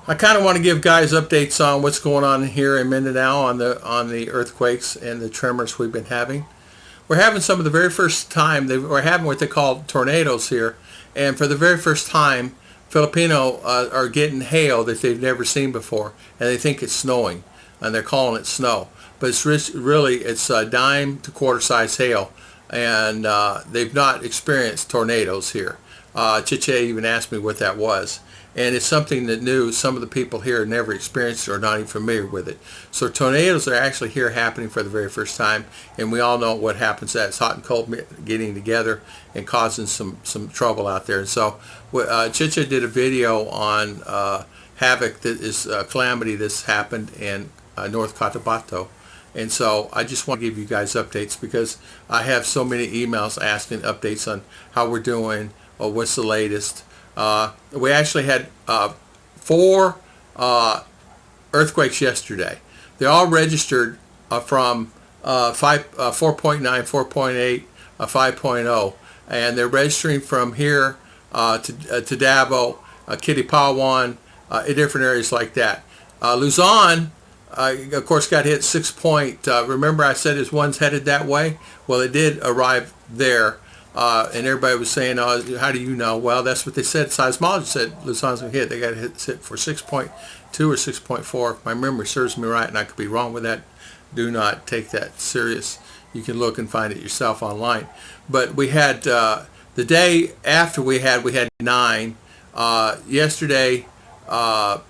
I kind of want to give guys updates on what's going on here in Mindanao on the earthquakes and the tremors we've been having. We're having some of the very first time we're having what they call tornadoes here, and for the very first time, Filipino are getting hail that they've never seen before, and they think it's snowing, and they're calling it snow, but it's dime to quarter size hail, and they've not experienced tornadoes here. Chiche even asked me what that was. And it's something that new. Some of the people here never experienced it or not even familiar with it. So tornadoes are actually here happening for the very first time, and we all know what happens. That it's hot and cold getting together and causing some trouble out there. And so Chicha did a video on havoc that is calamity that's happened in North Cotabato. And so I just want to give you guys updates because I have so many emails asking updates on how we're doing or what's the latest. We actually had 4 earthquakes yesterday. They're all registered from 4.9, 4.8, 5.0, and they're registering from here to Davao, Kitipawan, in different areas like that. Luzon, of course, got hit 6 point. Remember I said his one's headed that way? Well, it did arrive there. And everybody was saying, oh, how do you know? Well, that's what they said. Seismologists said Luzon's going to hit. They got hit for 6.2 or 6.4. If my memory serves me right, and I could be wrong with that. Do not take that serious. You can look and find it yourself online. But we had, the day after we had 9. Yesterday, on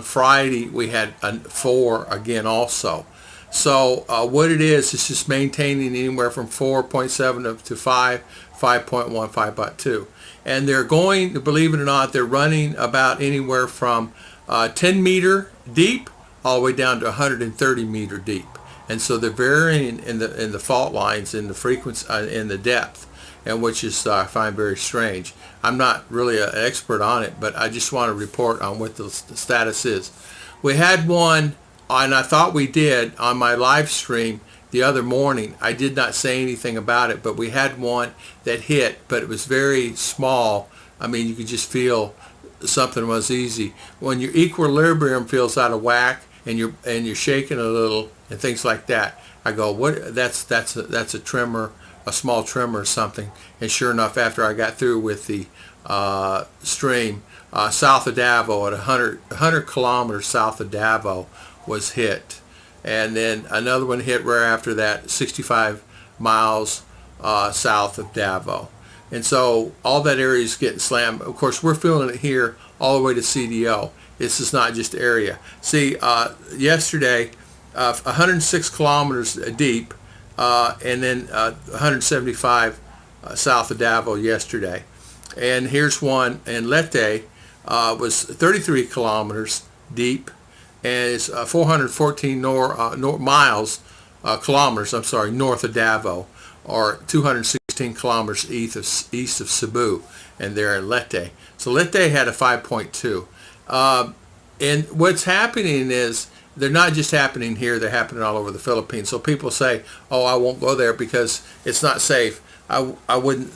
Friday, we had 4 again also. So what it is, it's just maintaining anywhere from 4.7 to 5, 5.1, 5.2. And they're going, believe it or not, they're running about anywhere from 10 meter deep all the way down to 130 meter deep. And so they're varying in the fault lines, in the frequency, in the depth, and which is I find very strange. I'm not really an expert on it, but I just want to report on what the status is. We had one. And I thought we did on my live stream the other morning. I did not say anything about it, but we had one that hit, but it was very small. I mean, you could just feel something was easy. When your equilibrium feels out of whack and you're shaking a little and things like that, I go, what? That's a tremor, a small tremor or something. And sure enough, after I got through with the stream, south of Davao, at 100 kilometers south of Davao, was hit, and then another one hit right after that, 65 miles south of Davao. And so all that area is getting slammed. Of course, we're feeling it here all the way to CDO. This is not just area. See, yesterday, 106 kilometers deep, and then 175 south of Davao yesterday. And here's one in Leyte, was 33 kilometers deep, and it's 414 kilometers, north of Davao, or 216 kilometers east of Cebu, and they're in Leyte. So Leyte had a 5.2. And what's happening is, they're not just happening here, they're happening all over the Philippines. So people say, oh, I won't go there because it's not safe. I wouldn't,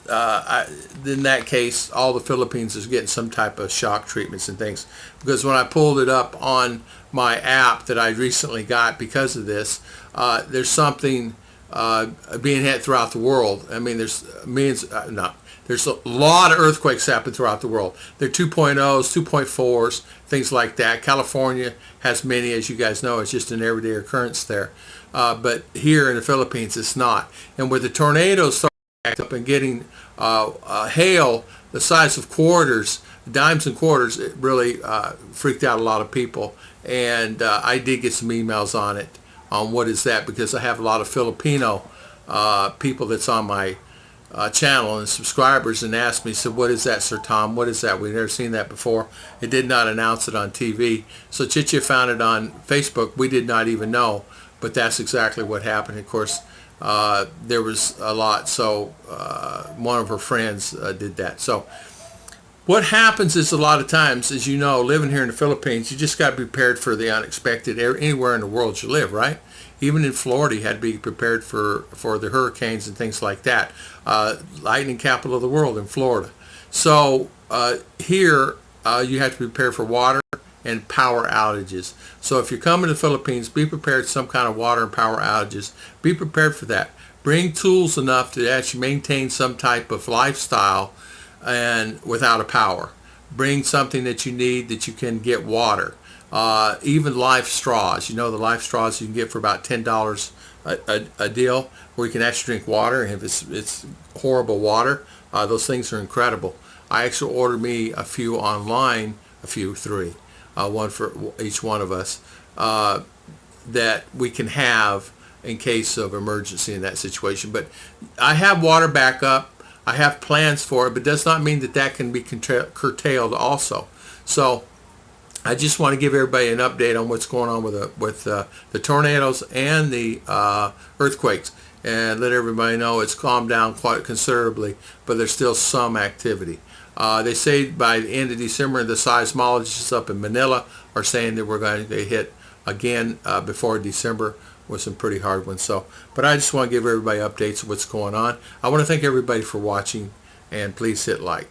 in that case, all the Philippines is getting some type of shock treatments and things. Because when I pulled it up on my app that I recently got because of this, there's something being hit throughout the world. I mean, there's there's a lot of earthquakes happen throughout the world. They're 2.0s, 2.4s, things like that. California has many, as you guys know. It's just an everyday occurrence there. But here in the Philippines, it's not. And with the tornadoes starting up and getting hail the size of quarters, dimes and quarters, it really freaked out a lot of people. And I did get some emails on it, on what is that, because I have a lot of Filipino people that's on my channel and subscribers, and asked me, said, what is that, Sir Tom? What is that? We've never seen that before. It did not announce it on TV. So Chicha found it on Facebook. We did not even know, but that's exactly what happened. Of course, there was a lot, so one of her friends did that. So what happens is, a lot of times, as you know, living here in the Philippines, you just got to be prepared for the unexpected anywhere in the world you live, right? Even in Florida, you had to be prepared for the hurricanes and things like that. Lightning capital of the world in Florida. So here, you have to be prepared for water and power outages. So if you're coming to the Philippines, be prepared for some kind of water and power outages. Be prepared for that. Bring tools enough to actually maintain some type of lifestyle and without a power. Bring something that you need that you can get water. Even life straws. You know, the life straws you can get for about $10 a deal, where you can actually drink water. And if it's horrible water, those things are incredible. I actually ordered me a few online, three, one for each one of us, that we can have in case of emergency in that situation. But I have water backup. I have plans for it, but does not mean that that can be curtailed also. So I just want to give everybody an update on what's going on with the tornadoes and the earthquakes, and let everybody know it's calmed down quite considerably, but there's still some activity. They say by the end of December, the seismologists up in Manila are saying that we're going to hit again before December with some pretty hard ones. So, but I just want to give everybody updates of what's going on. I want to thank everybody for watching, and please hit like.